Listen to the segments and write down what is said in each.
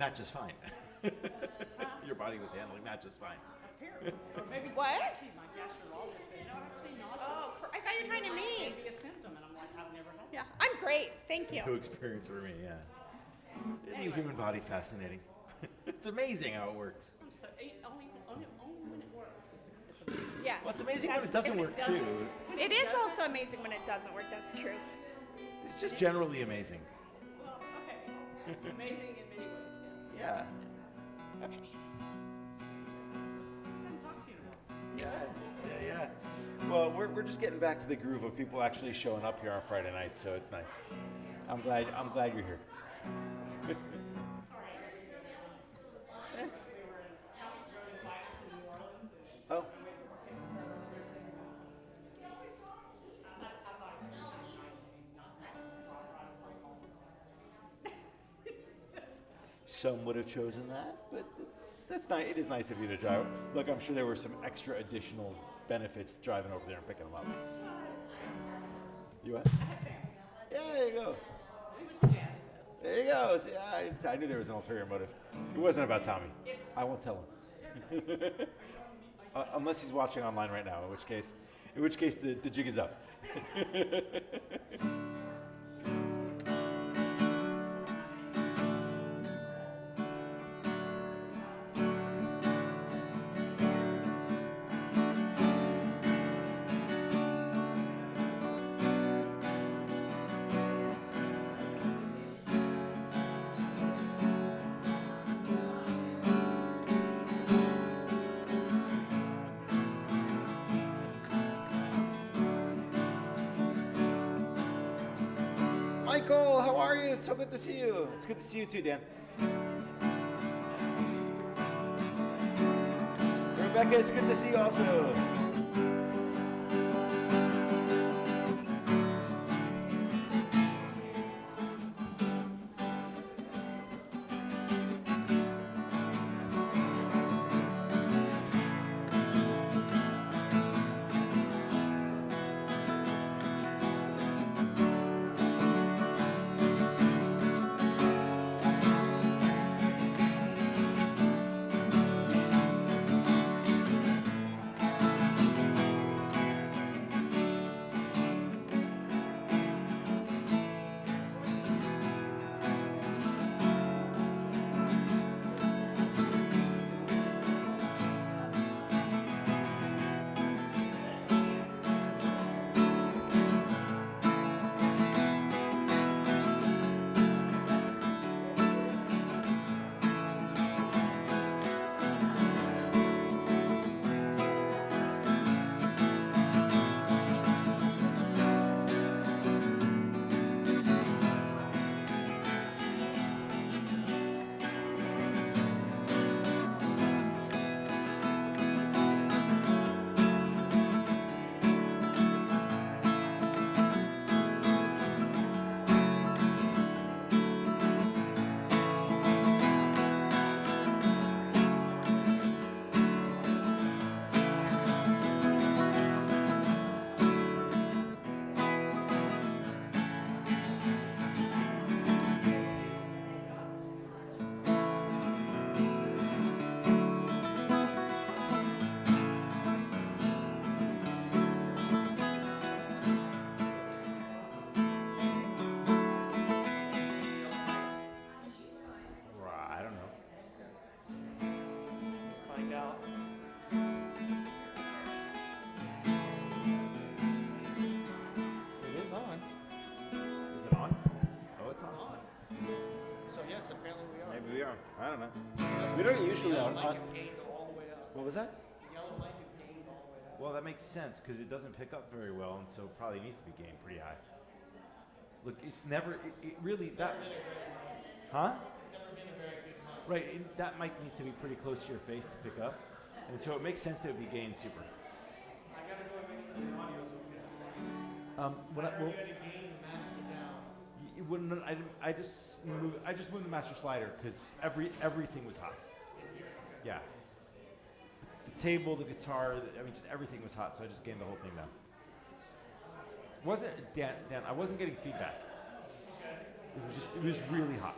Not just fine. Your body was handling that just fine. Apparently. Or maybe What? actually my gastroenterologist said, no, actually nausea. Oh, I thought you were talking to me. Maybe a symptom, and I'm like, I've never had Yeah, I'm great. Thank New you. experience for me, yeah. Isn't the human body fascinating? It's amazing how it works. that. So, only when it works. It's amazing. Yes. Well, it's amazing when it doesn't work too. It is also amazing when it doesn't work. That's true. It's just generally amazing. Well, okay. It's amazing in many ways. Yeah. Okay. Next time, talk to you tomorrow. Yeah. Well, we're just getting back to the groove of people actually showing up here on Friday night, so it's nice. I'm glad you're here. Oh. Some would have chosen that, but that's nice. It is nice of you to drive. Look, I'm sure there were some extra additional benefits to driving over there and picking them up. You what? Yeah, there you go. We went to jazz fest. There you go. See, I knew there was an ulterior motive. It wasn't about Tommy. I won't tell him. Unless he's watching online right now, in which case the jig is up. Michael, how are you? It's so good to see you. It's good to see you too, Dan. Rebecca, it's good to see you also. I don't know. Find out. It is on. Is it on? Oh, it's on. So yes, apparently we are. Maybe we are. I don't know. We don't usually on. Mic is gained all the way up. What was that? The yellow mic is gained all the way up. Well, that makes sense because it doesn't pick up very well, and so it probably needs to be gained pretty high. Look, it's never. It really that. Huh? Right. That mic needs to be pretty close to your face to pick up, and so it makes sense that it would be gained super. I gotta go and make sure the audio's okay. When I, well, You gotta gain the master down. you wouldn't. I just moved the master slider because everything was hot. Yeah. The table, the guitar, just everything was hot, so I just gained the whole thing down. Wasn't Dan? I wasn't getting feedback. It was really hot.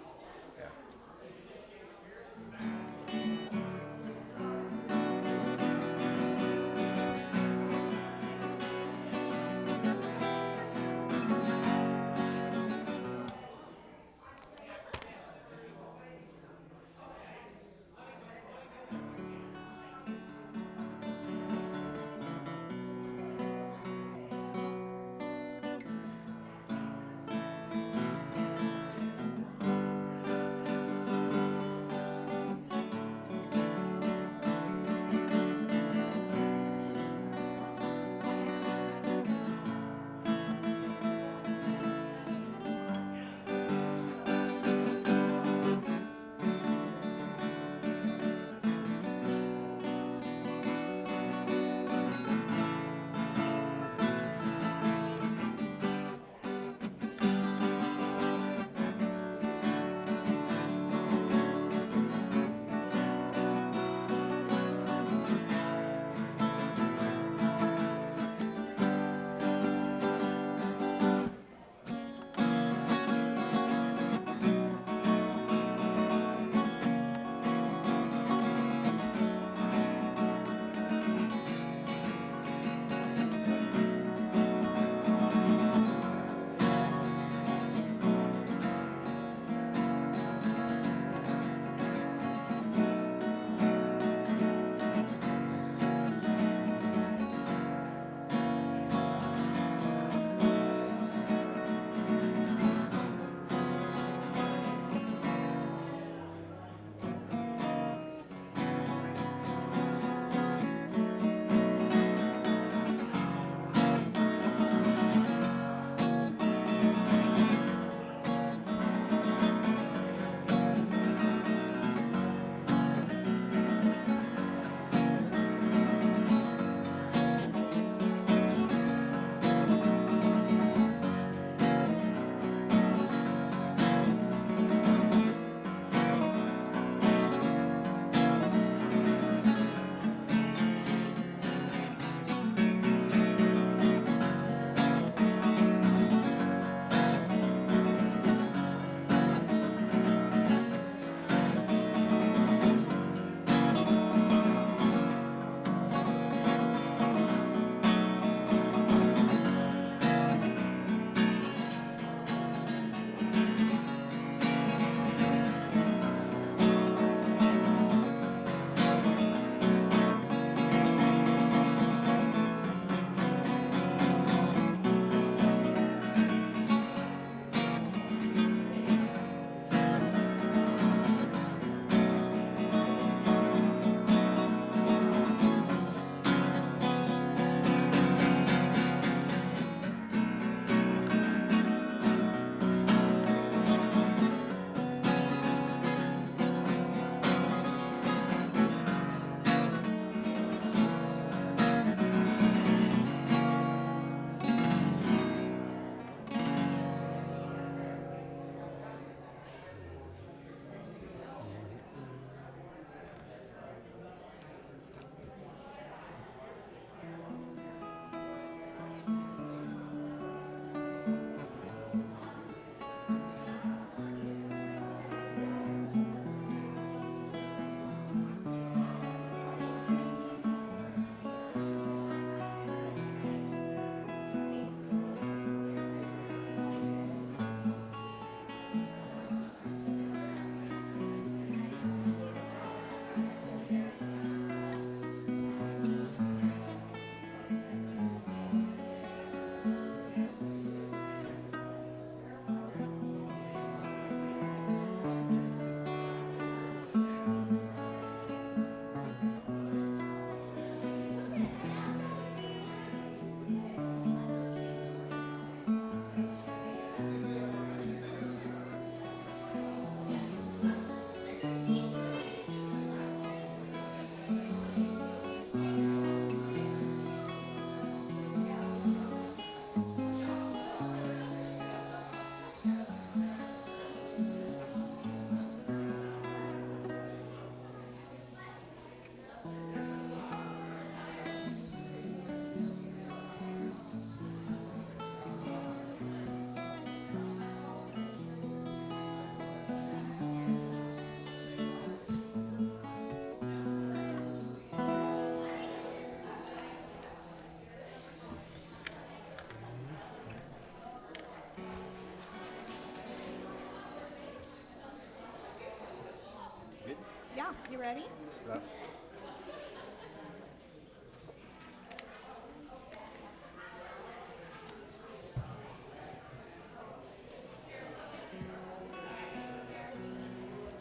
You ready?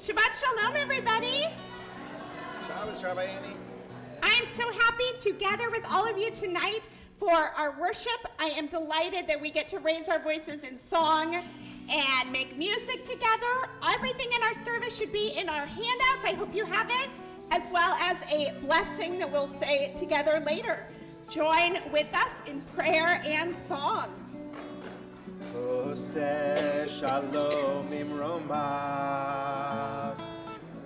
Shabbat Shalom, everybody. Shabbos, Rabbi Annie. I am so happy to gather with all of you tonight for our worship. I am delighted that we get to raise our voices in song and make music together. Everything in our service should be in our handouts. I hope you have it, as well as a blessing that we'll say together later. Join with us in prayer and song. Ose shalom imromav,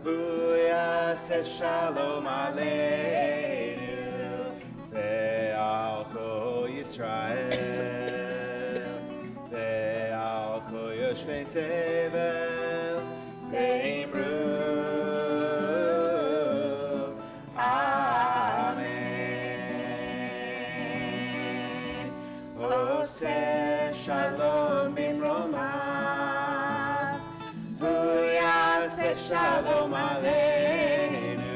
hu yaseh shalom aleinu, ve'al kol Yisrael, ve'al kol yoshvei tevel, ve'imru, Amen. Ose shalom imromav, hu yaseh shalom aleinu,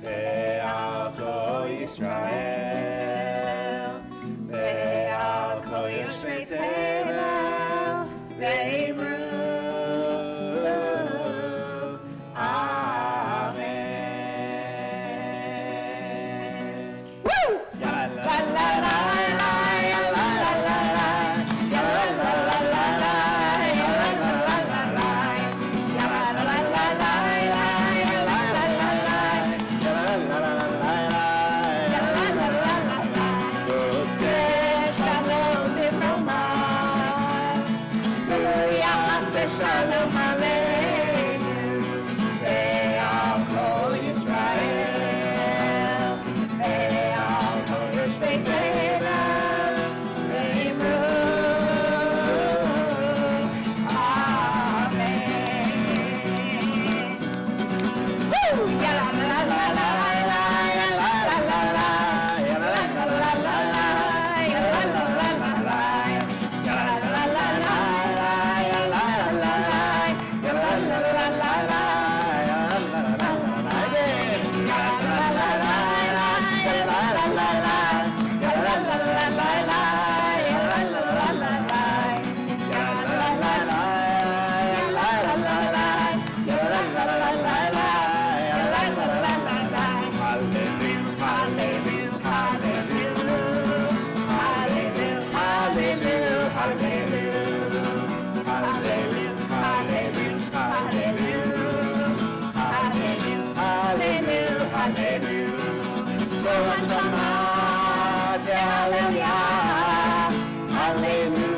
ve'al kol Yisrael, ve'al kol yoshvei tevel, ve'imru, Amen. Woo! La la La la la la la la la Shalom aleinu, ve'al kol Yisrael, ve'al kol yoshvei tevel, ve'imru, Amen. Woo! Ya la la la la la ya la la la la ya la la la la la ya la la la la la ya la la la la la ya la la la la ya la la la la la ya la la la la again ya la la la la ya la la la la ya la la la la ya la la la la ya la la la la ya la la la la ya la la la la ya la la la la hallelujah hallelujah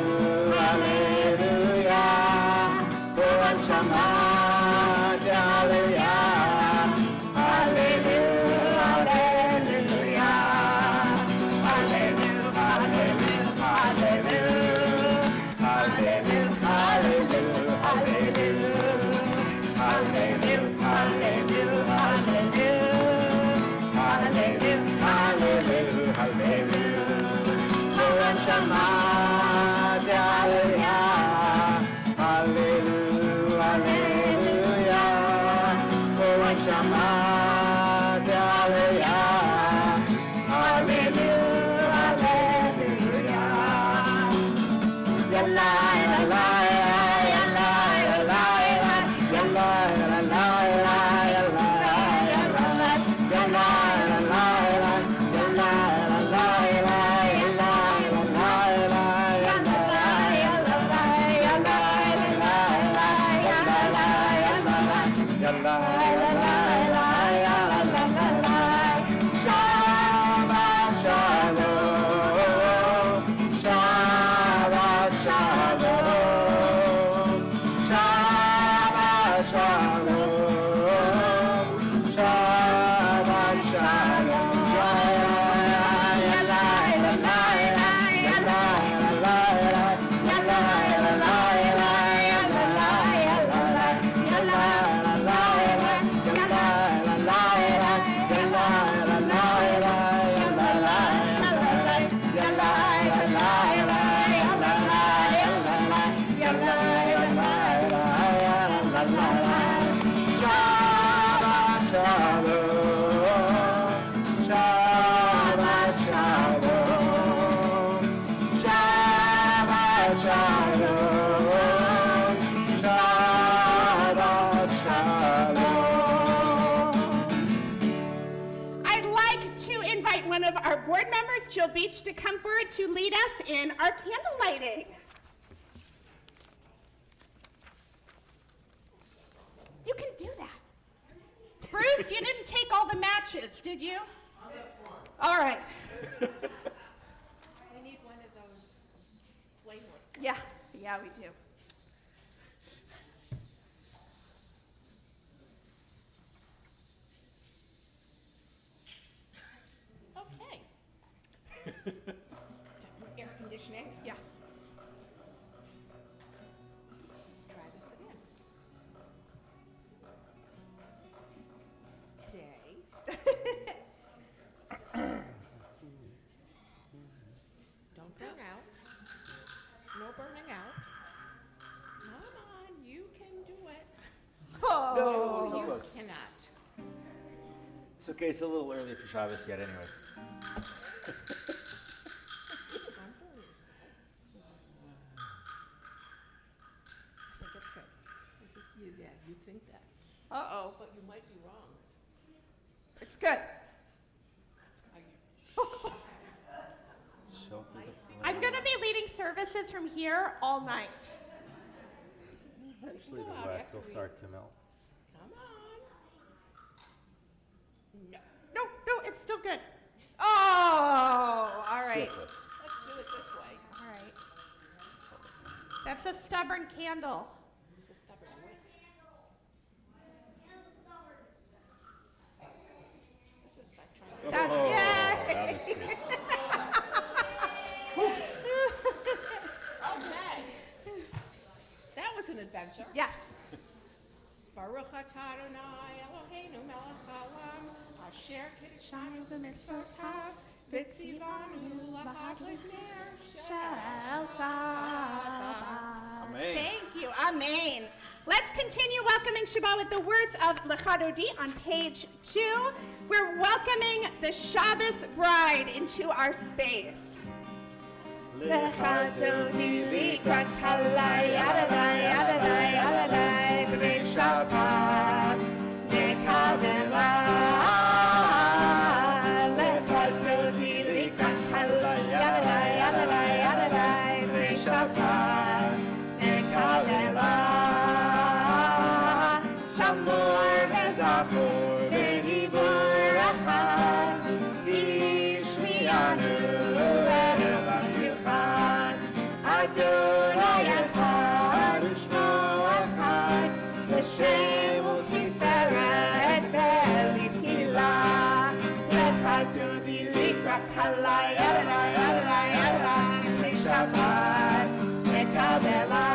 hallelujah hallelujah hallelujah hallelujah hallelujah hallelujah Jill Beach to come forward to lead us in our candle lighting. You can do that. Bruce, you didn't take all the matches, did you? All right. We need one of those flameless. Yeah, we do. Okay. Air conditioning? Yeah. Let's try this again. Stay. Don't burn out. No burning out. Come on, you can do it. Oh. No, You close. cannot. It's okay. It's a little early for Shabbos yet, anyways. Don't burn yourself. I think it's good. Yeah, you think that. Uh-oh. But you might be wrong. It's good. Show to the I'm going to be leading services from here all night. Eventually Go the out west after will we- start to melt. Come on. No. No, it's still good. Oh, all right. Still close. Let's do it this way. All right. That's a stubborn candle. The stubborn way. This is by trying to. That's Oh, yay. that looks good. Okay. That was an adventure. Yes. Baruch atah Adonai Eloheinu melech haolam asher kiddushanu b'mitzvotav v'tzivanu lahadlik ner shel Shabbat. Amen. Thank you. Amen. Let's continue welcoming Shabbat with the words of Lechadodi on page 2. We're welcoming the Shabbos bride into our space. Lechadodi likrat kalai Adonai Adonai Adonai b'nei Shabbat nekavela. Lechadodi likrat kalai Adonai Adonai Adonai b'nei Shabbat nekavela. Shamor v'zachor v'hibur echad v'shmianu v'elam yuchad Adonai echad u'shmo echad v'shem u'tiferet v'litila Lechadodi likrat kalai Adonai Adonai Adonai b'nei Shabbat nekavela.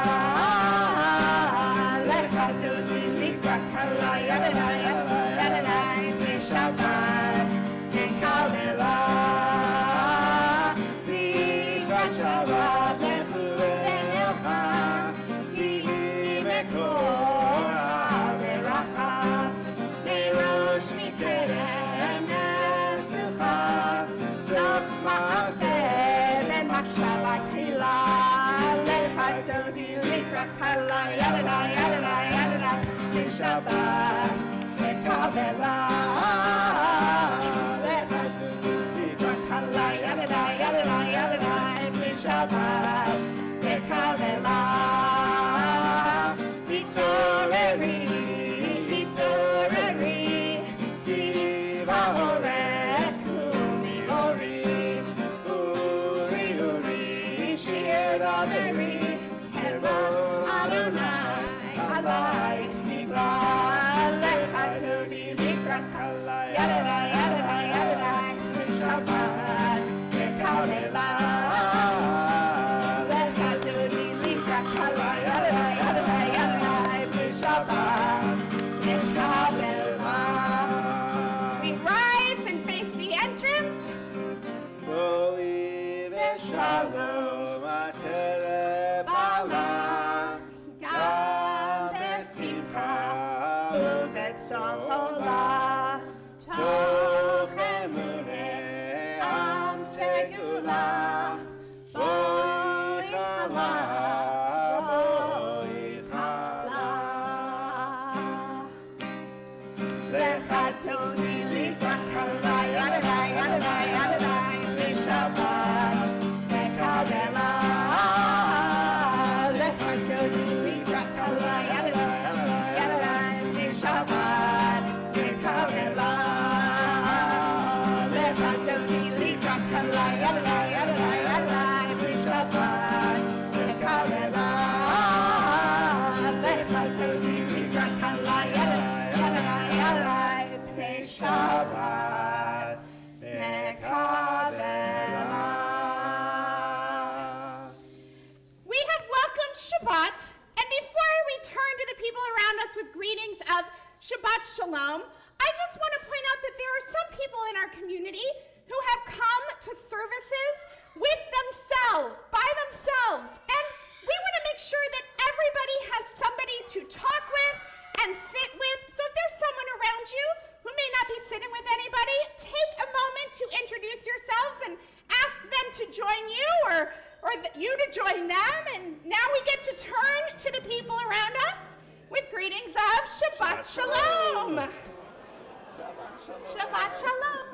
Lechadodi likrat kalai Adonai Adonai Adonai b'nei Shabbat nekavela. Likrat Shabbat lechulecha ki mekor ha'veracha merosh mikerem nesucha sof ma'aseh v'machshava tchila. Lechadodi likrat kalai Adonai Adonai Adonai b'nei Shabbat nekavela. Lechadodi likrat kalai Adonai Adonai Adonai b'nei Shabbat nekavela. Vitoreri, vitoreri, diva orech u'miori, uri uri, shir daveri, hero Adonai, alai nigla. Lechadodi likrat kalai Adonai Adonai Adonai b'nei Shabbat nekavela. Lechadodi likrat kalai Adonai Adonai Adonai b'nei Shabbat nekavela. We rise and face the entrance. Holy v'shalom atere bala, God besimcha u'betzon ola. toch emuneh am segula, boi chala, boi chala. Lechadodi likrat kalai Adonai Adonai Adonai b'nei Shabbat Shabbat Shalom, I just want to point out that there are some people in our community who have come to services with themselves, by themselves. And we want to make sure that everybody has somebody to talk with and sit with. So if there's someone around you who may not be sitting with anybody, take a moment to introduce yourselves and ask them to join you or you to join them. And now we get to turn to the people around us with greetings of Shabbat Shalom. Shabbat Shalom.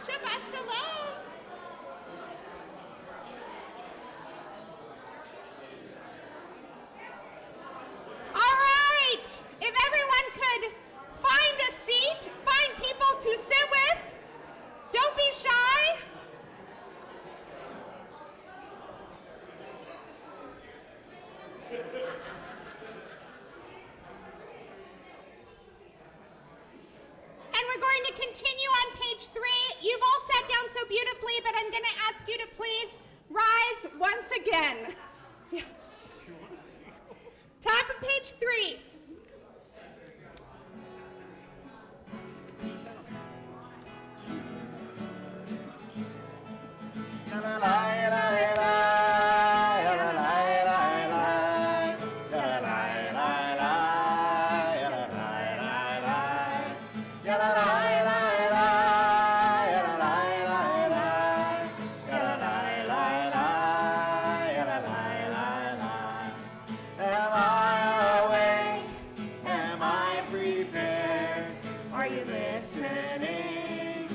Shabbat Shalom. All right. If everyone could find a seat, find people to sit with. Don't be shy. And we're going to continue on page 3. You've all sat down so beautifully, but I'm going to ask you to please rise once again. Yes. Top of page 3. Are you listening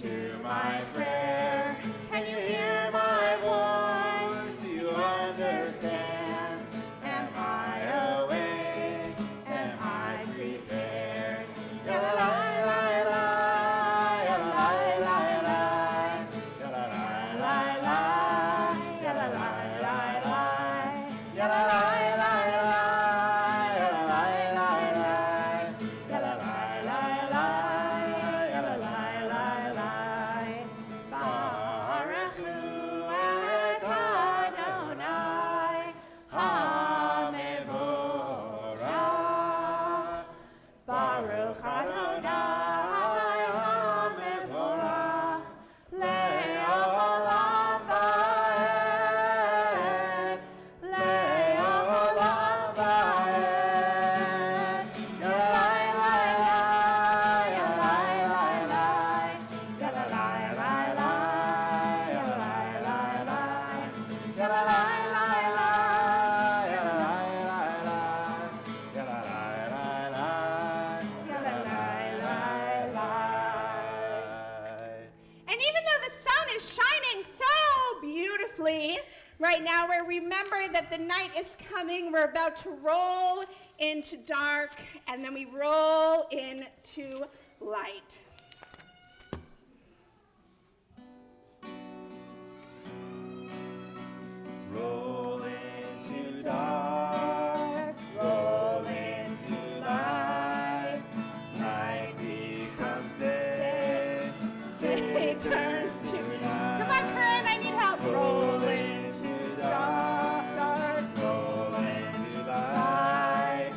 to my prayer? Can you hear my voice? Do you understand? Am I awake? Am I prepared? Baruch Adonai HaMevorach Le'olam va'ed Le'olam va'ed Yalai lai lai Yalai lai lai Yalai lai lai Yalai lai lai Yalai lai lai Yalai lai lai Yalai lai lai. And even though the sun is shining so beautifully right now, we remember that the night is coming. We're about to roll into dark, and then we roll into light. Roll into dark, roll into light. Night becomes day, day turns to night. Come on, Corinne, I need help. Roll into dark, roll into light.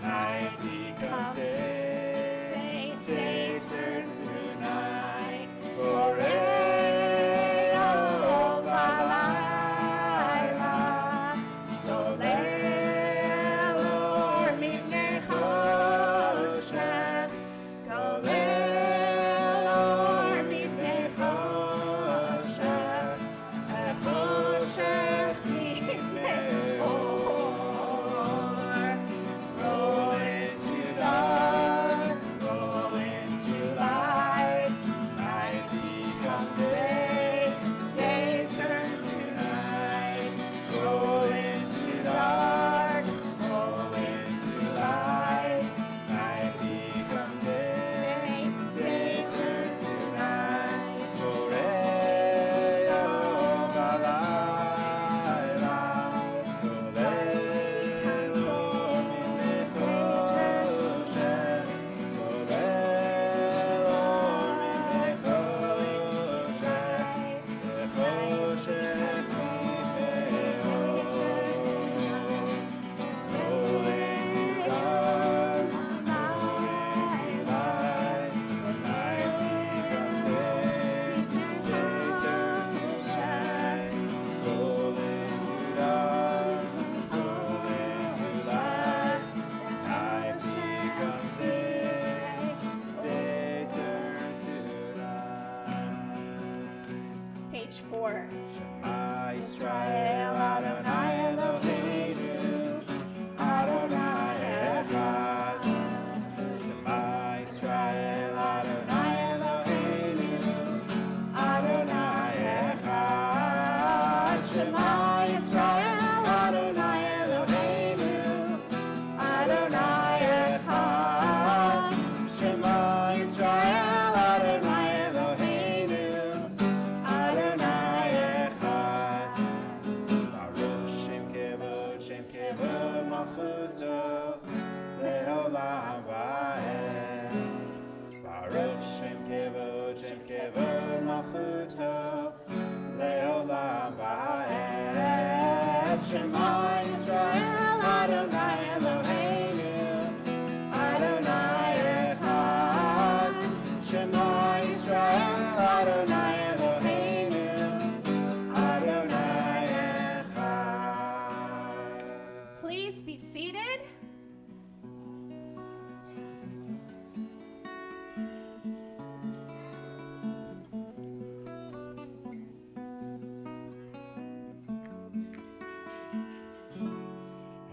Night becomes day, day turns Lord. Shema Yisrael Adonai Eloheinu Adonai Echad. Shema Yisrael Adonai Eloheinu Adonai Echad. Shema Yisrael Adonai Eloheinu Adonai Echad. Shema Yisrael Adonai Eloheinu Adonai Echad. Baruch Shem Kevod Malchuto Leolam Vaed. Baruch Shem Kevod Malchuto Leolam Vaed. Shema Yisrael Adonai Eloheinu Adonai Echad. Shema Yisrael Adonai Eloheinu Adonai Echad. Please be seated.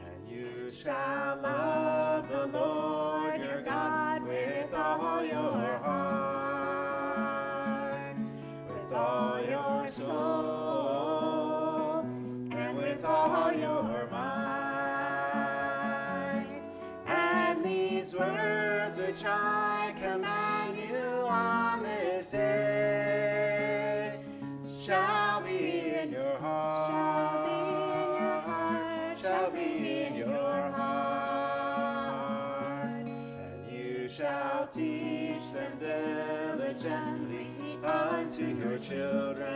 And you shall love the Lord your God with all your heart, with all your soul, and with all your mind. And these words which I command you on this day shall be in your heart. Shall be in your heart. And you shall teach them diligently unto your children.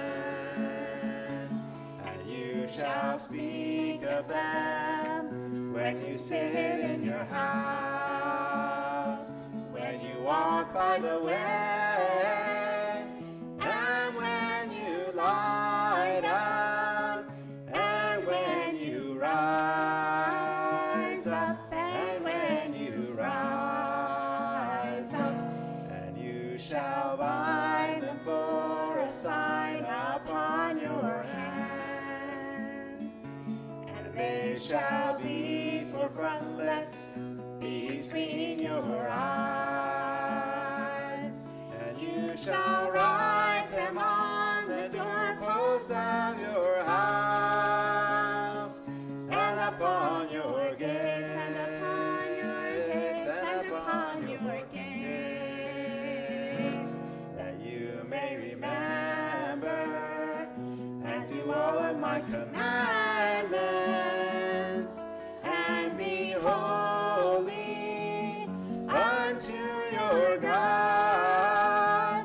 And you shall speak of them when you sit in your house, when you walk by the way, and when you lie down, and when you rise up, and when you rise up. And you shall bind them for a sign upon your hand, and they shall be for frontlets between your eyes. And you shall write them on the doorposts of your house, and upon your gates, And upon your gates, and upon your gates. that you may remember and do all of my commandments, and be holy unto your God,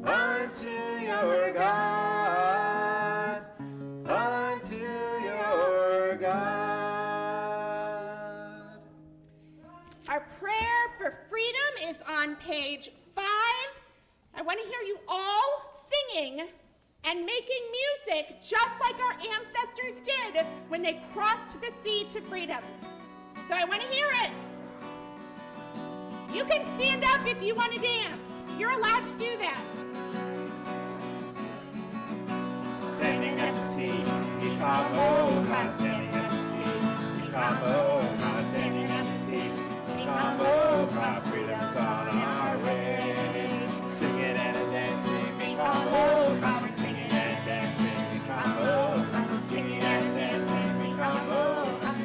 unto your God, unto your God. Our prayer for freedom is on page 5. I want to hear you all singing and making music just like our ancestors did when they crossed the sea to freedom. So I want to hear it. You can stand up if you want to dance. You're allowed to do that. Standing at the sea, Mikamo, standing at the sea, Mikamo, standing at the sea, Mikamo, freedom's on our way. Singing and dancing, Mikamo, singing and dancing, Mikamo, singing and dancing, Mikamo,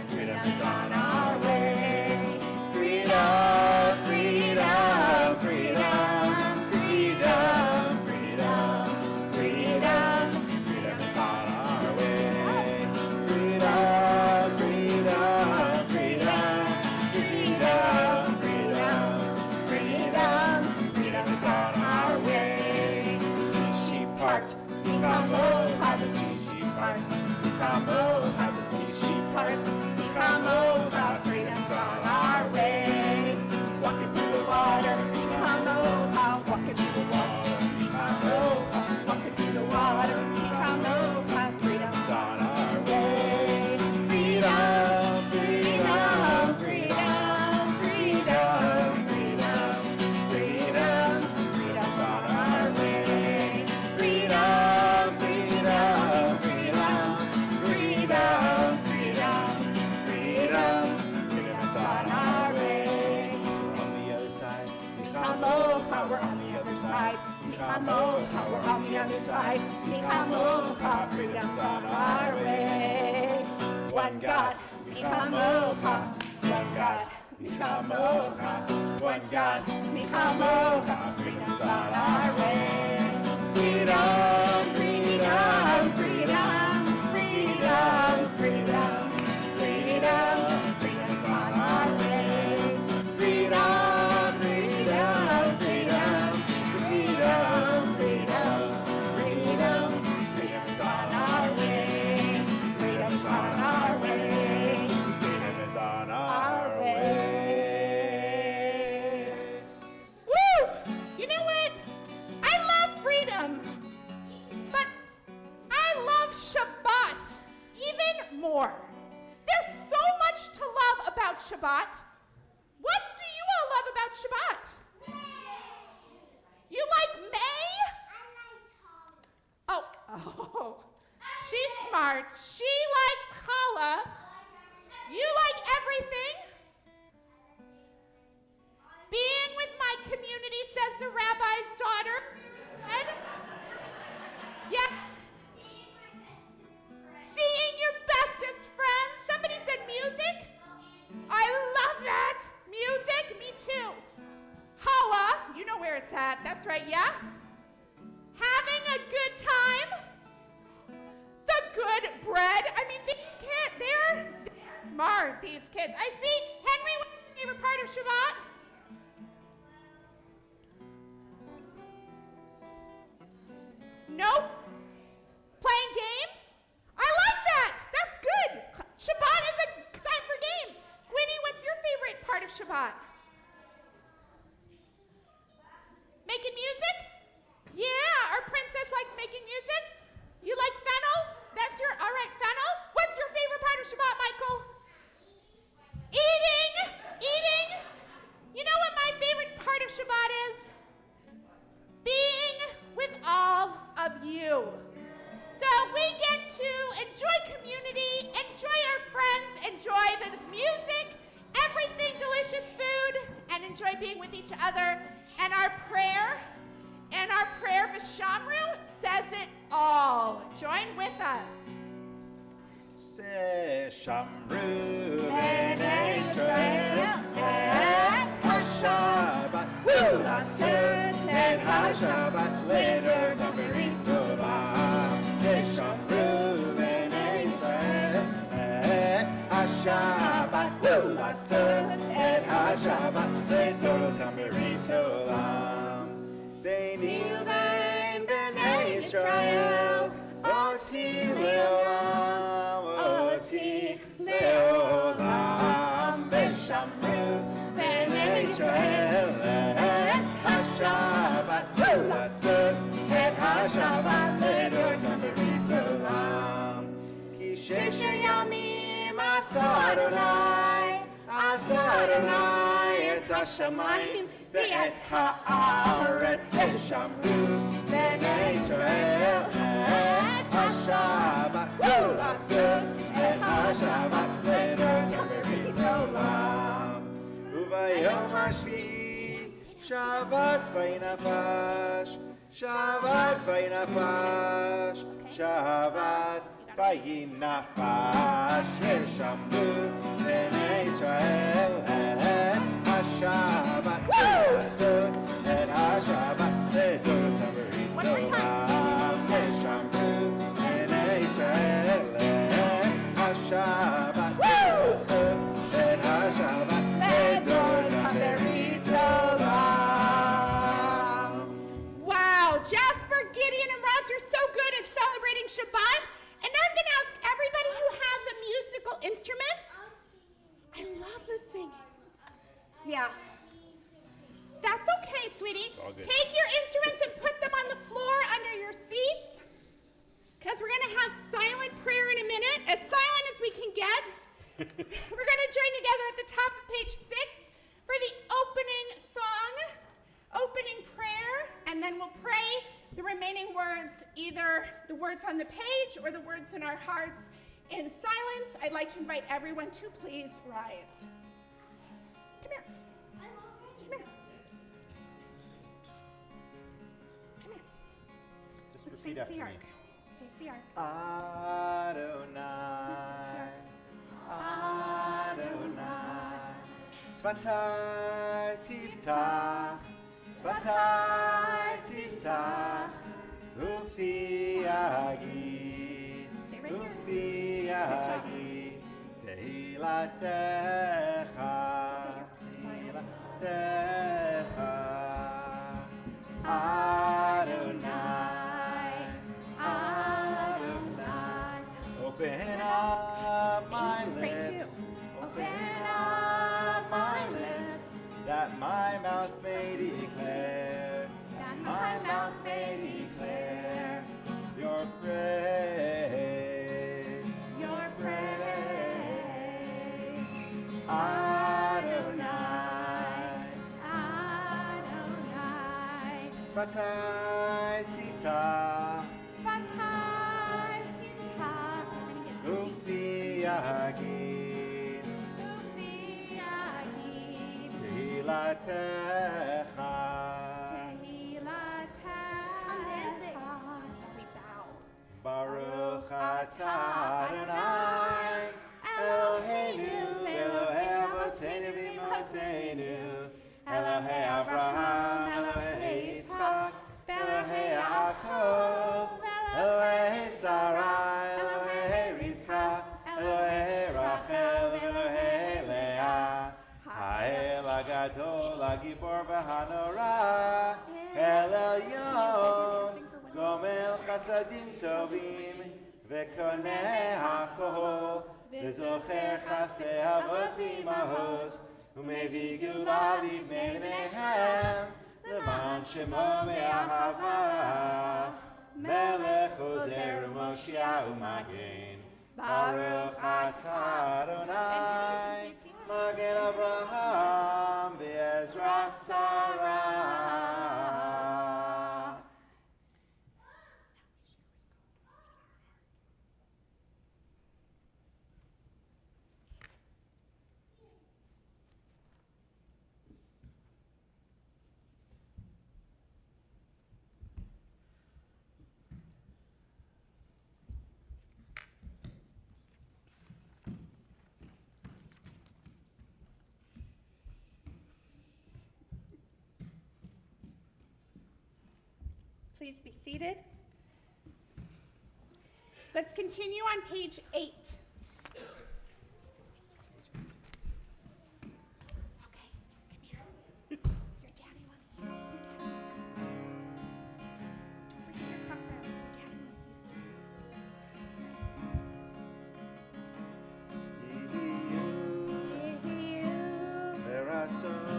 freedom's on our way. Freedom, freedom, freedom, freedom, freedom, freedom, freedom is on our way. Freedom, freedom, freedom, freedom, freedom, freedom, freedom is on our way. See sheep parts, Mikamo, how the sea sheep parts, Mikamo, how the sea sheep parts, Mikamo, how freedom's on our way. Walking through the water, Mikamo, how walking through the water, Mikamo, how walking through the water, Mikamo, how freedom's on our way. Freedom, freedom, freedom, freedom, freedom, freedom, freedom's on our way. Freedom, freedom, Michamocha, one God, Michamocha, one God, Michamocha, freedom's on our way. Freedom, freedom, freedom, freedom, freedom, freedom, freedom's on our way. Freedom, freedom, freedom, freedom, freedom, freedom, freedom's on our way. Freedom's on our way. Freedom is on our way. Woo! You know what? I love freedom, but I love Shabbat even more. There's so much to love about Shabbat. What do you all love about Shabbat? You like May? Oh, she's smart. She likes challah. You like everything? Being with my community, says the rabbi's daughter. And yes. Seeing your bestest friends. Somebody said music. I love that. Music, me too. Challah, you know where it's at. That's right, yeah? Having a good time. The good bread. I mean, these kids, they're smart, these kids. I see. Henry, what's your favorite part of Shabbat? Nope. Playing games? I like that. That's good. Shabbat is a time for games. Winnie, what's your favorite part of Shabbat? Making music? Yeah, our princess likes making music. You like fennel? That's your, all right, fennel. What's your favorite part of Shabbat, Michael? Eating. Eating. You know what my favorite part of Shabbat is? Being with all of you. So we get to enjoy community, enjoy our friends, enjoy the music, everything delicious food, and enjoy being with each other. And our prayer Vishamru says it all. Join with us. Shamru B'nai Israel et HaShabbat L'aseh et HaShabbat Leder Tamirim Tova Shamru B'nai Israel et HaShabbat L'aseh et HaShabbat Leder Tamirim Tova Beini ubein B'nai Israel Oti Leolam Oti Leolam V'shamru B'nai Israel et HaShabbat L'aseh et HaShabbat Leder Tamirim Olam Ki shesh yamim asa Adonai et hashamayim ve'et haaretz V'shamru B'nai Israel et HaShabbat L'aseh et HaShabbat Leder Tamirim Olam Uvayom hashvi'i Shabbat vaynafash Shabbat vaynafash Shabbat vaynafash V'shamru B'nai Israel et HaShabbat L'aseh et HaShabbat Leder Tamirim Olam V'shamru B'nai Israel et HaShabbat L'aseh et HaShabbat Leder Tamirim Olam. Wow, Jasper, Gideon, and Roz, you're so good at celebrating Shabbat. And now I'm going to ask everybody who has a musical instrument. I love the singing. Yeah. That's okay, sweetie. all good. Take your instruments and put them on the floor under your seats. Because we're going to have silent prayer in a minute, as silent as we can get. We're going to join together at the top of page 6 for the opening song, opening prayer, and then we'll pray the remaining words, either the words on the page or the words in our hearts in silence. I'd like to invite everyone to please rise. Come here. Come here. Come here. Just Let's repeat face after the me. ark. Face the ark. Adonai, Adonai. Svatai tiftach, Svatai tiftach, Ufi agid, Stay right here. Ufi agid, Tehilatecha, Tehilatecha, Adonai, Adonai. Open up my lips, open up my lips, that my mouth may declare, that my mouth may declare your praise, your praise. Adonai, Adonai. Svatai tiftach, Svatai tiftach. Ufi agid, Ufi agid. Tehilatecha. We bow. Baruch atah Adonai, Eloheinu, Elohei Avotenu v'Imotenu, Elohei Avraham, Elohei Yitzchak, Elohei Yaakov, Elohei Sarai, Elohei Rivka, Elohei Rachel, Elohei Leah, Ha'el Hagadol, Hagibor v'Hanora, El Elyon, Gomel Chasadim Tovim, Vekoneh HaKol, Vezocher Chasdei Avot v'Imahot, Umevi Gula Livnei Bneihem, Leman Shemo Me'ahava, Melech Ozer Moshiach U'Magen, Baruch Atah Adonai, Magen Avraham, Be'ezrat Sarah. Please be seated. Let's continue on page 8. Okay, come here. Your daddy wants you. Your daddy wants you. Over here, front row. Your daddy wants you. Veratzon,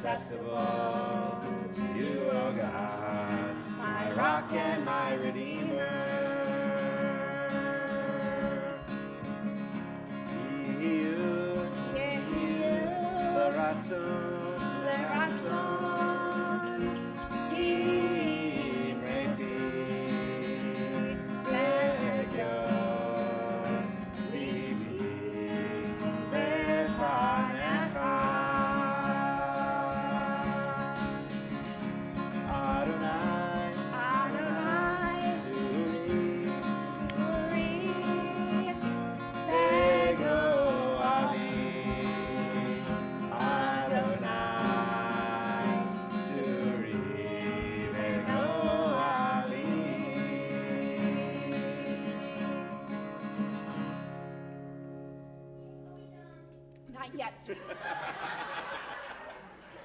acceptable to you, O God, my rock and my redeemer. You, the Ratzon, Imrefi, Legion, Libi, Lefanecha. Not yet, sweetie.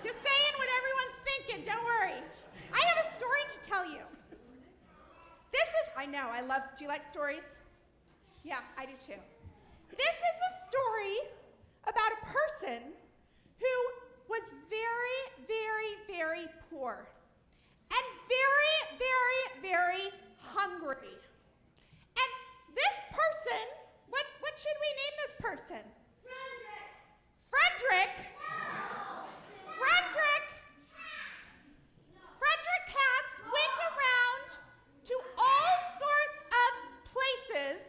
Just saying what everyone's thinking, don't worry. I have a story to tell you. I know. Do you like stories? Yeah, I do too. This is a story about a person who was very, very, very poor and very, very, very hungry. And this person, what should we name this person? Frederick? Frederick Katz went around to all sorts of places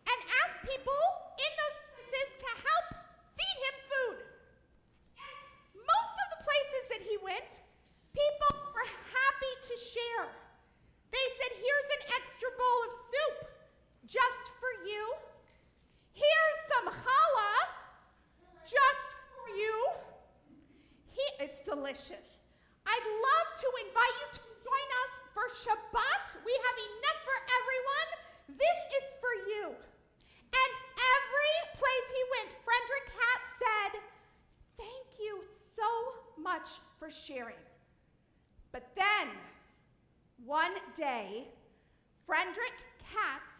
and asked people in those places to help feed him food. Most of the places that he went, people were happy to share. They said, here's an extra bowl of soup just for you. Here's some challah just for you. It's delicious. I'd love to invite you to join us for Shabbat. We have enough for everyone. This is for you. And every place he went, Frederick Katz said, thank you so much for sharing. But then, one day, Frederick Katz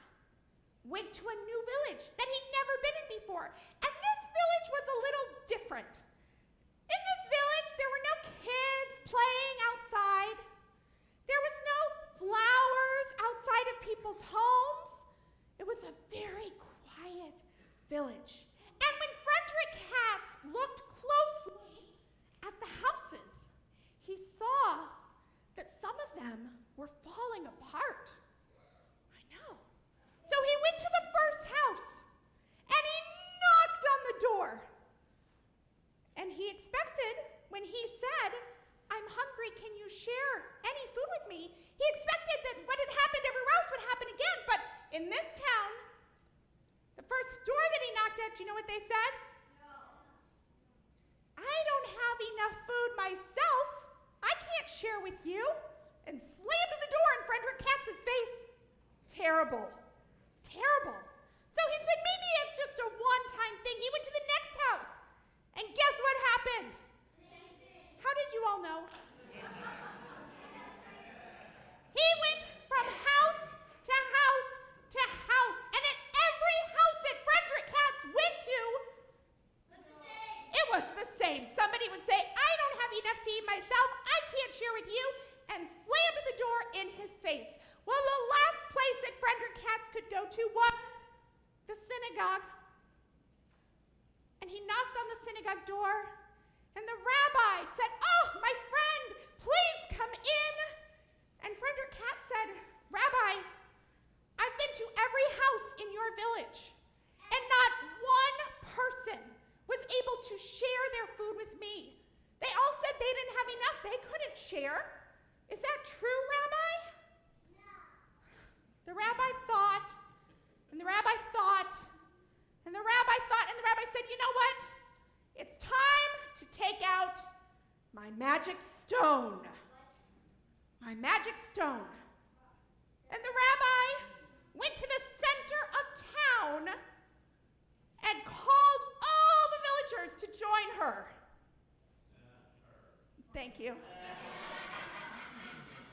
went to a new village that he'd never been in before. And this village was a little different. In this village, there were no kids playing outside. There was no flowers outside of people's homes. It was a very quiet village. And when Frederick Katz looked closely at the houses, he saw that some of them were falling apart. I know. So he went to the first house, and he knocked on the door. And he expected, when he said, I'm hungry, can you share any food with me? He expected that what had happened everywhere else would happen again. But in this town, the first door that he knocked at, do you know what they said? No. I don't have enough food myself. I can't share with you. And slammed the door in Frederick Katz's face. Terrible. Terrible. So he said, maybe it's just a one-time thing. He went to the next house. And guess what happened? Same thing. How did you all know? He went from house to house to house. And at every house that Frederick Katz went to, it was the same. Somebody would say, I don't have enough to eat myself. I can't share with you. And slammed the door in his face. Well, the last place that Frederick Katz could go to was the synagogue. And he knocked on the synagogue door, and the rabbi said, oh, my friend, please come in. And Frederick Katz said, Rabbi, I've been to every house in your village, and not one person was able to share their food with me. They all said they didn't have enough. They couldn't share. Is that true, Rabbi? No. The rabbi thought, and the rabbi thought, and the rabbi thought, and the rabbi said, you know what? It's time to take out my magic stone. My magic stone. And the rabbi went to the center of town and called all the villagers to join her. Thank you.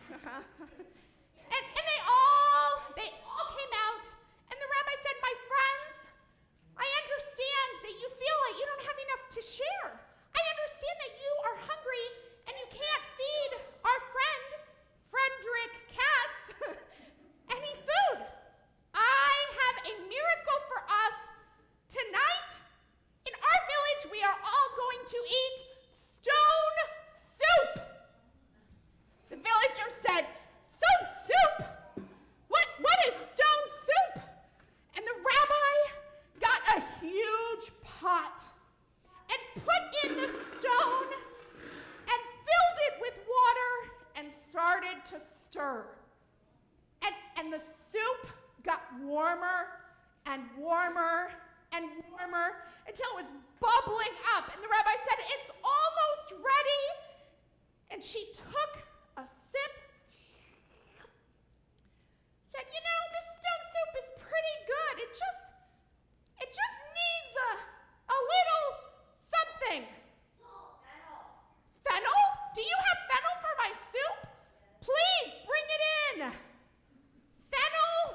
And they all came out, and the rabbi said, my friends, I understand that you feel like you don't have enough to share. I understand that you are hungry and you can't feed our friend, Frederick Katz, any food. I have a miracle for us tonight. In our village, we are all going to eat stone soup. The villager said, stone soup? What is stone soup? And the rabbi got a huge pot and put in the stone and filled it with water and started to stir. And the soup got warmer and warmer and warmer until it was bubbling up. And the rabbi said, it's almost ready. And she took a sip, said, you know, this stone soup is pretty good. It just needs a little something. Fennel. Fennel? Do you have fennel for my soup? Please bring it in. Fennel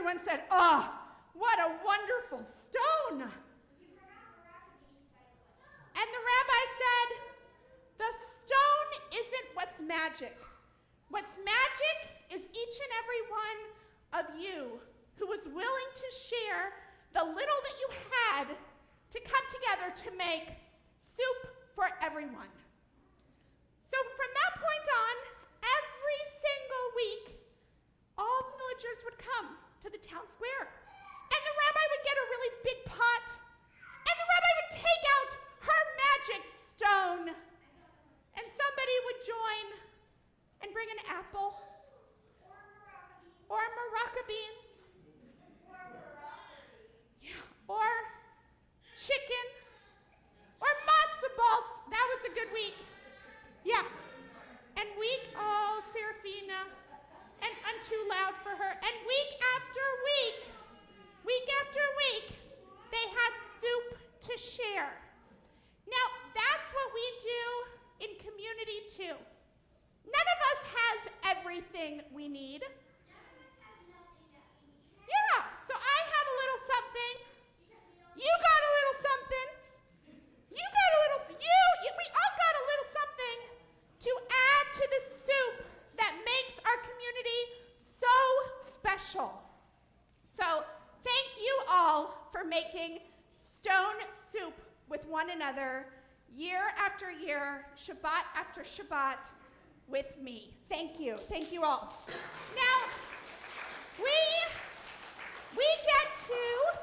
everyone said, "Oh, what a wonderful stone." And the rabbi said, "The stone isn't what's magic. What's magic is each and every one of you who was willing to share the little that you had to come together to make soup for everyone." So from that point on, every single week, all the villagers would come to the town square. And the rabbi would get a really big pot, and the rabbi would take out her magic stone, and somebody would join and bring an apple, or maraca beans, or chicken, or matzo balls. That was a good week. Yeah. And oh, Serafina, and I'm too loud for her. And week after week, they had soup to share. Now, that's what we do in community too. None of us has everything we need. Yeah, so I have a little something. You got a little something. You got a little, we all got a little something to add to the soup that makes our community so special. So thank you all for making stone soup with one another year after year, Shabbat after Shabbat with me. Thank you. Thank you all. Now, we get to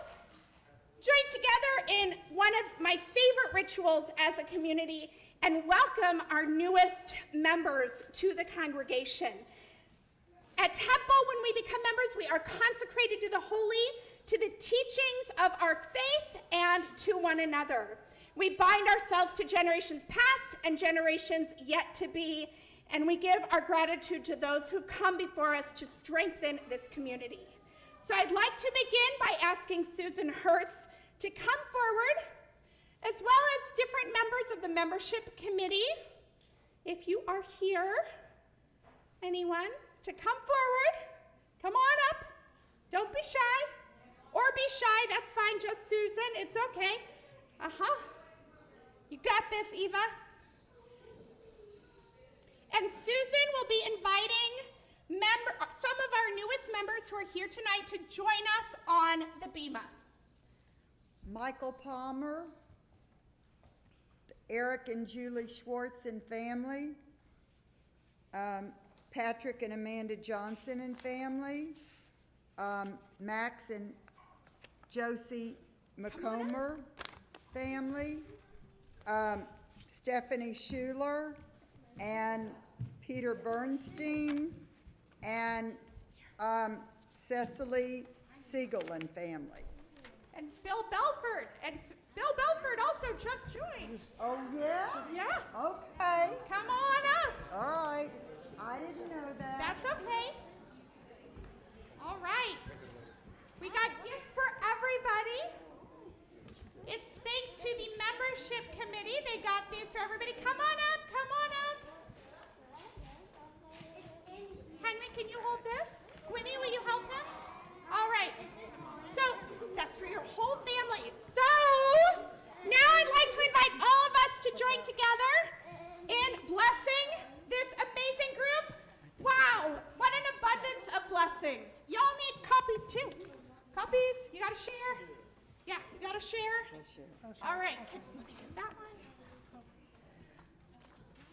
join together in one of my favorite rituals as a community and welcome our newest members to the congregation. At Temple, when we become members, we are consecrated to the holy, to the teachings of our faith, and to one another. We bind ourselves to generations past and generations yet to be, and we give our gratitude to those who come before us to strengthen this community. So I'd like to begin by asking Susan Hertz to come forward, as well as different members of the membership committee. If you are here, anyone, to come forward. Come on up. Don't be shy. Or be shy, that's fine, just Susan, it's okay. You got this, Eva. And Susan will be inviting some of our newest members who are here tonight to join us on the Bima. Michael Palmer, Eric and Julie Schwartz and family, Patrick and Amanda Johnson and family, Max and Josie McComber family, Stephanie Schuler and Peter Bernstein, and Cecily Siegel and family. And Bill Belford. And Bill Belford also just joined. Oh, yeah? Yeah. Okay. Come on up. All right. I didn't know that. That's okay. All right. We got gifts for everybody. It's thanks to the membership committee. They got these for everybody. Come on up. Come on up. Henry, can you hold this? Winnie, will you help him? All right. So that's for your whole family. So now I'd like to invite all of us to join together in blessing this amazing group. Wow, what an abundance of blessings. Y'all need copies too. Copies? You gotta share? Yeah, you gotta share? All right, let me get that one.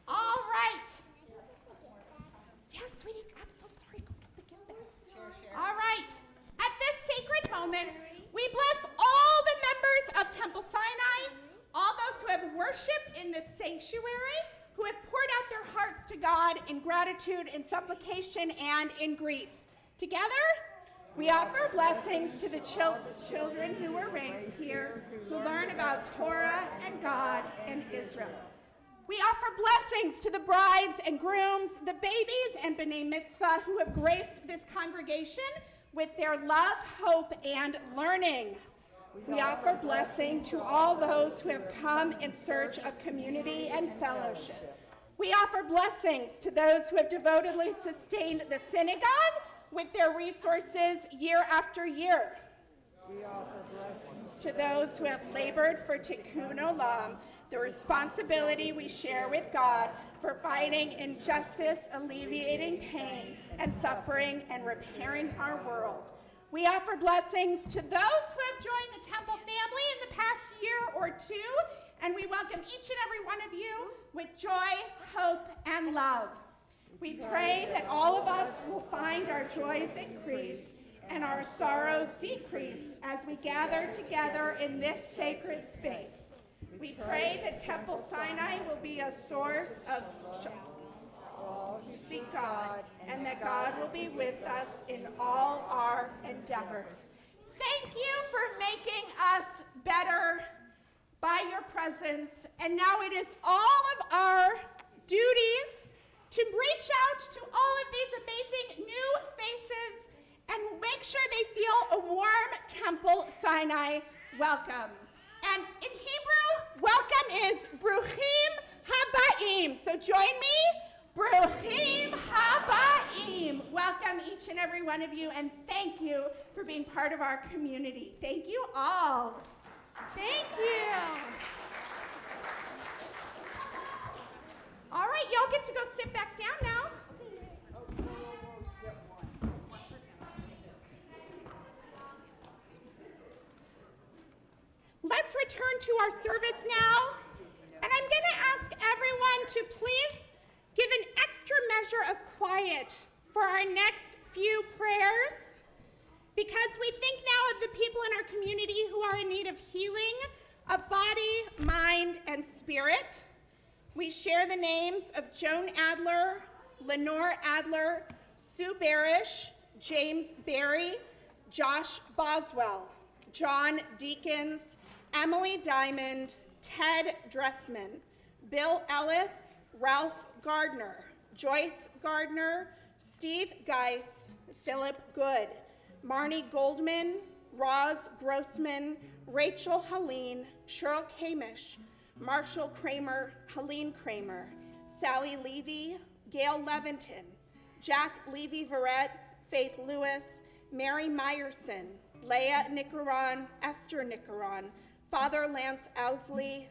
All right. Yes, sweetie, I'm so sorry. Go get the gift. All right. At this sacred moment, we bless all the members of Temple Sinai, all those who have worshiped in this sanctuary, who have poured out their hearts to God in gratitude, in supplication, and in grief. Together, we offer blessings to the children who were raised here, who learn about Torah and God and Israel. We offer blessings to the brides and grooms, the babies and B'nai Mitzvah who have graced this congregation with their love, hope, and learning. We offer blessing to all those who have come in search of community and fellowship. We offer blessings to those who have devotedly sustained the synagogue, with their resources year after year. We offer blessings To those who have labored for Tikkun Olam, the responsibility we share with God for fighting injustice, alleviating pain and suffering, and repairing our world. We offer blessings to those who have joined the Temple family in the past year or two, and we welcome each and every one of you with joy, hope, and love. We pray that all of us will find our joys increase and our sorrows decrease as we gather together in this sacred space. We pray that Temple Sinai will be a source of who seek God, and that God will be with us in all our endeavors. Thank you for making us better by your presence, and now it is all of our duties to reach out to all of these amazing new faces and make sure they feel a warm Temple Sinai welcome. And in Hebrew, welcome is Bruchim Habaim. So join me, Bruchim Habaim. Welcome each and every one of you, and thank you for being part of our community. Thank you all. Thank you. All right, y'all get to go sit back down now. Let's return to our service now. And I'm going to ask everyone to please give an extra measure of quiet for our next few prayers, because we think now of the people in our community who are in need of healing of body, mind, and spirit. We share the names of Joan Adler, Lenore Adler, Sue Barish, James Barry, Josh Boswell, John Deakins, Emily Diamond, Ted Dressman, Bill Ellis, Ralph Gardner, Joyce Gardner, Steve Geis, Philip Good, Marnie Goldman, Roz Grossman, Rachel Helene, Cheryl Kamish, Marshall Kramer, Helene Kramer, Sally Levy, Gail Levinton, Jack Levy-Verrett, Faith Lewis, Mary Meyerson, Leah Nicaron, Esther Nicaron, Father Lance Owsley,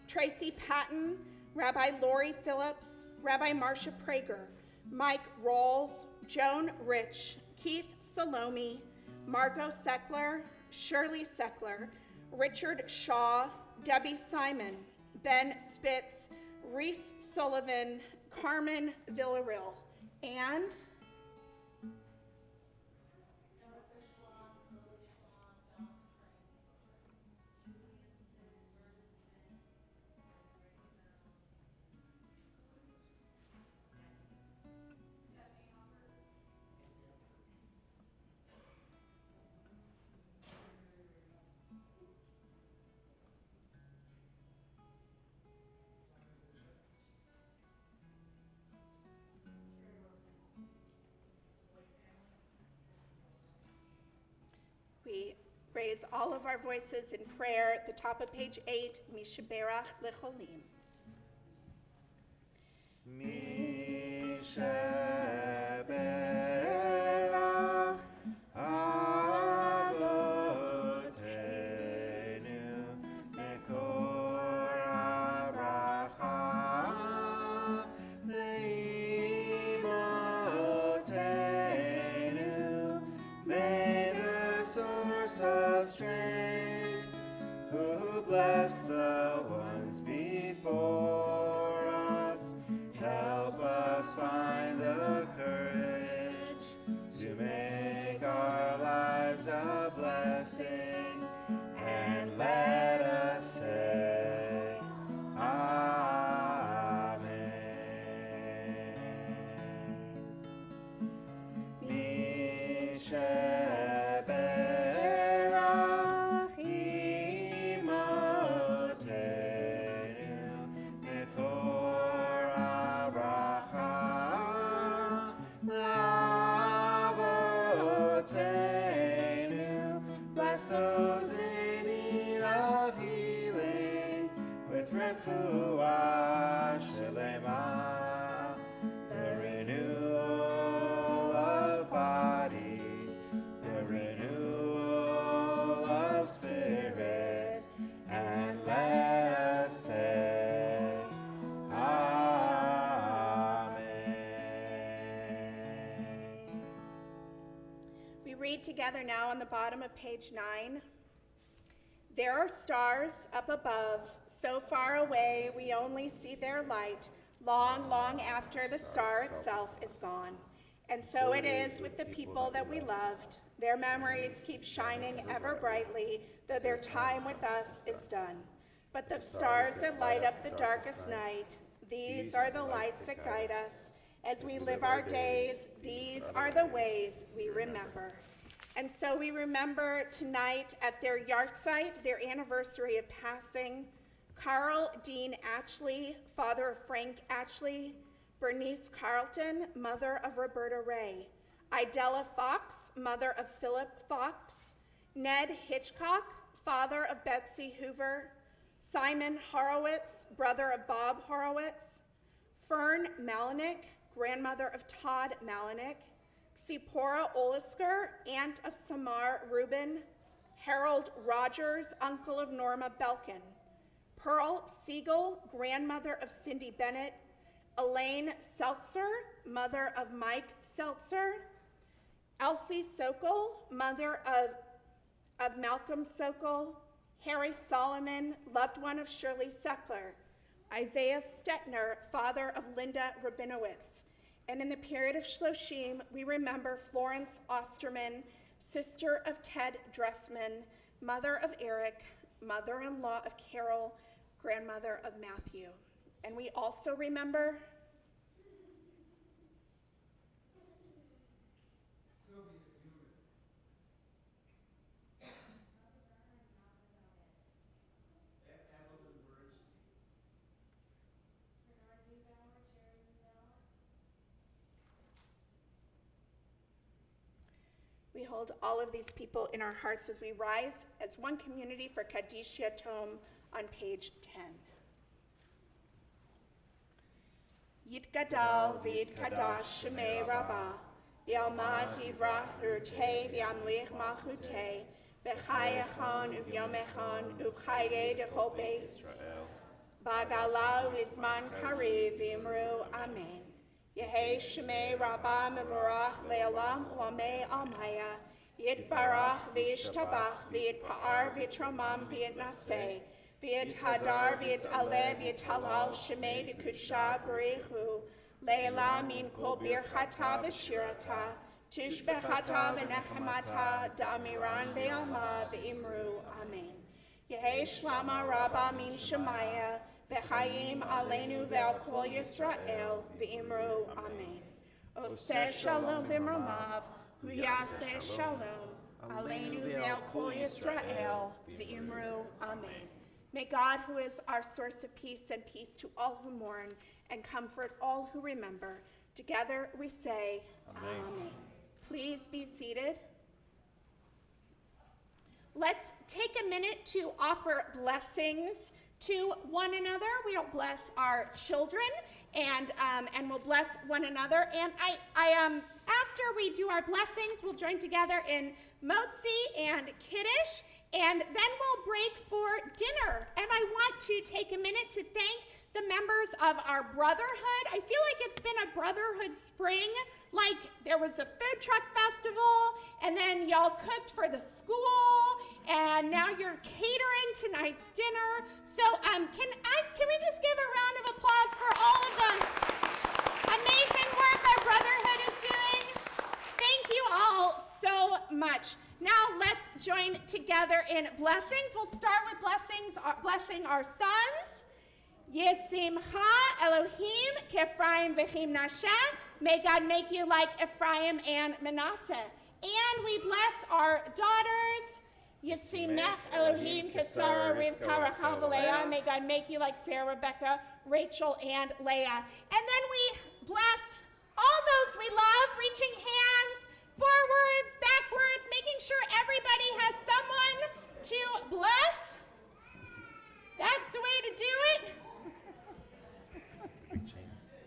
Tracy Patton, Rabbi Lori Phillips, Rabbi Marcia Prager, Mike Rawls, Joan Rich, Keith Salome, Margot Seckler, Shirley Seckler, Richard Shaw, Debbie Simon, Ben Spitz, Reese Sullivan, Carmen Villarreal, and we raise all of our voices in prayer at the top of page 8, Mishaberach Lecholim. Mishaberach Avotenu Mekor Aracha Leimotenu. May the source of strength, who blessed the ones before us, help us find the courage to make our lives a blessing, and let us say Amen. Mishaberach Imotenu Mekor Aracha Avotenu. Bless those in need of healing with refuah shelema, the renewal of body read together now on the bottom of page 9. There are stars up above, so far away we only see their light, long, long after the star itself is gone. And so it is with the people that we loved. Their memories keep shining ever brightly, though their time with us is done. But the stars that light up the darkest night, these are the lights that guide us. As we live our days, these are the ways we remember. And so we remember tonight at their yahrzeit, their anniversary of passing, Carl Dean Atchley, father of Frank Atchley, Bernice Carlton, mother of Roberta Ray, Idella Fox, mother of Philip Fox, Ned Hitchcock, father of Betsy Hoover, Simon Horowitz, brother of Bob Horowitz, Fern Malinek, grandmother of Todd Malinek, Sipora Olisker, aunt of Samar Rubin, Harold Rogers, uncle of Norma Belkin, Pearl Siegel, grandmother of Cindy Bennett, Elaine Seltzer, mother of Mike Seltzer, Elsie Sokol, mother of Malcolm Sokol, Harry Solomon, loved one of Shirley Seckler, Isaiah Stetner, father of Linda Rabinowitz. And in the period of Shloshim, we remember Florence Osterman, sister of Ted Dressman, mother of Eric, mother-in-law of Carol, grandmother of Matthew. And we also remember we hold all of these people in our hearts as we rise as one community for Kaddish Yatom on page 10. Yitgadal v'yitkadash shemei rabbah, v'yalmad yivrach urtei v'yamlich malchutei, v'chai echon u'vyom echon u'chayei dechol beit Israel. B'gala u'izman kariv v'imru amen. Yehei shemei rabbah mevorach le'olam u'amei almaya, yitbarach v'yishtabach v'yitpa'ar v'yitromam v'yitnaseh, V'yit hadar v'yit alev v'yit halal shemei d'kudsha b'richu le'ela min kol birchata v'shirata tishbechata v'nechemata da'amiran be'alma v'imru amen. Yehei shlama rabba min shemaya v'chayim aleinu ve'al kol Yisrael v'imru amen. Oseh shalom b'mromav huyaseh shalom aleinu ve'al kol Yisrael v'imru amen. May God, who is our source of peace, send peace to all who mourn and comfort all who remember. Together we say, Amen. Amen. Please be seated. Let's take a minute to offer blessings to one another. We'll bless our children and we'll bless one another. And after we do our blessings, we'll join together in Motzi and Kiddush. And then we'll break for dinner. And I want to take a minute to thank the members of our brotherhood. I feel like it's been a brotherhood spring. Like there was a food truck festival, and then y'all cooked for the school, and now you're catering tonight's dinner. So can we just give a round of applause for all of the amazing work our brotherhood is doing? Thank you all so much. Now let's join together in blessings. We'll start with blessing our sons. Yesimcha Elohim K'Ephraim v'chim Nasha. May God make you like Ephraim and Manasseh. And we bless our daughters. Yesimech Elohim K'Sara Rivka Rachel v'Leah. May God make you like Sarah, Rebecca, Rachel, and Leah. And then we bless all those we love, reaching hands forwards, backwards, making sure everybody has someone to bless. That's the way to do it.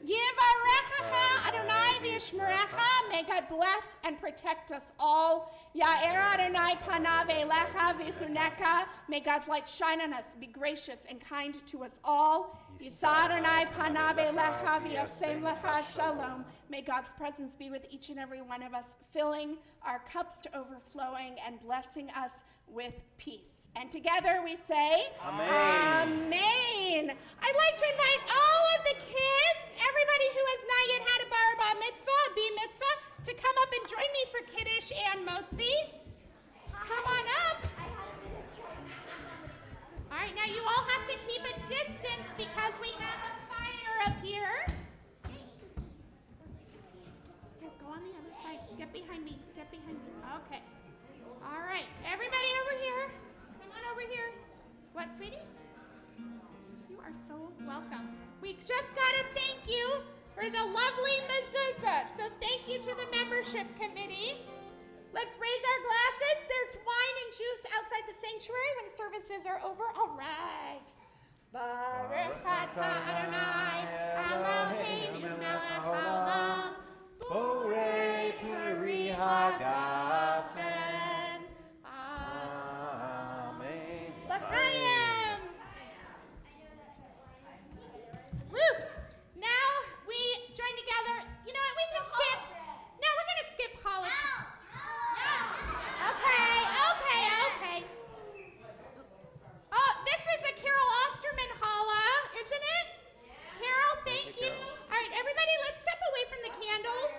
Yivarechecha Adonai v'yishmerecha. May God bless and protect us all. Ya'er Adonai panav elecha v'chuneka. May God's light shine on us, be gracious and kind to us all. Yisa Adonai panav elecha v'yasem lecha shalom. May God's presence be with each and every one of us, filling our cups to overflowing and blessing us with peace. And together we say, Amen. Amen. I'd like to invite all of the kids, everybody who has not yet had a bar mitzvah, a b mitzvah, to come up and join me for Kiddush and Motzi. Come on up. All right, now you all have to keep a distance because we have a fire up here. Here, go on the other side. Get behind me. Get behind me. Okay. All right, everybody over here. Come on over here. What, sweetie? You are so welcome. We just got to thank you for the lovely mezuzah. So thank you to the membership committee. Let's raise our glasses. There's wine and juice outside the sanctuary when services are over. All right. Baruch atah Adonai Eloheinu melech haolam borei peri hagafen. Amen. L'chaim. Woo! Now we join together. You know what? We can skip. No, we're going to skip college. Okay. Oh, this is a Carol Osterman challah, isn't it? Carol, thank you. All right, everybody, let's step away from the candles.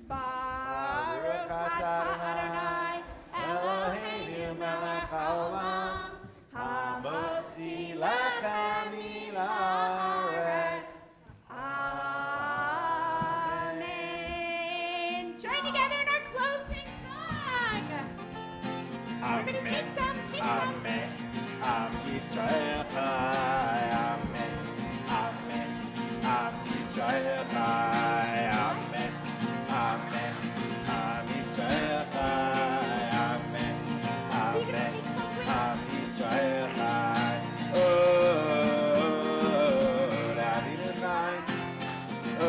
Baruch atah Adonai Eloheinu melech haolam hamotzi lechem min haaretz. Amen. Join together in our closing song. Everybody take some. Amen. Am Yisrael Chai. Amen. Amen. Am Yisrael Chai. Amen. Amen. Am Yisrael Chai. Amen. Amen. Am Yisrael Chai. Oh, David Chai. Oh,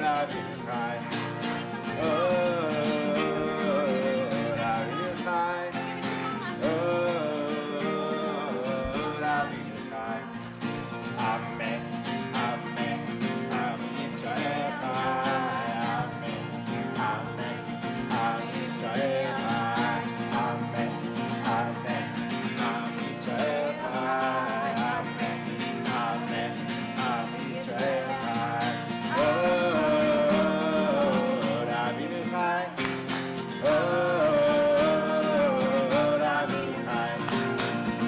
David Chai. Oh, David Chai. Oh, David Chai. Amen. Amen. Am Yisrael Chai. Amen. Amen. Am Yisrael Chai. Amen. Amen. Am Yisrael Chai. Amen. Amen. Am Yisrael Chai. Oh, David Chai. Oh, David Chai.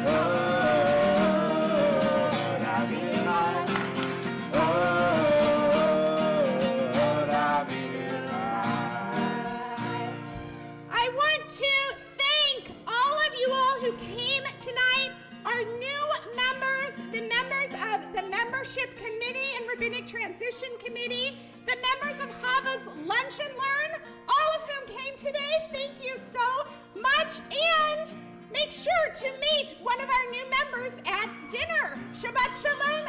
Oh, David Chai. Oh, David Chai. I want to thank all of you all who came tonight, our new members, the members of the membership committee and rabbinic transition committee, the members of Hava's Lunch and Learn, all of whom came today. Thank you so much, and make sure to meet one of our new members at dinner. Shabbat Shalom,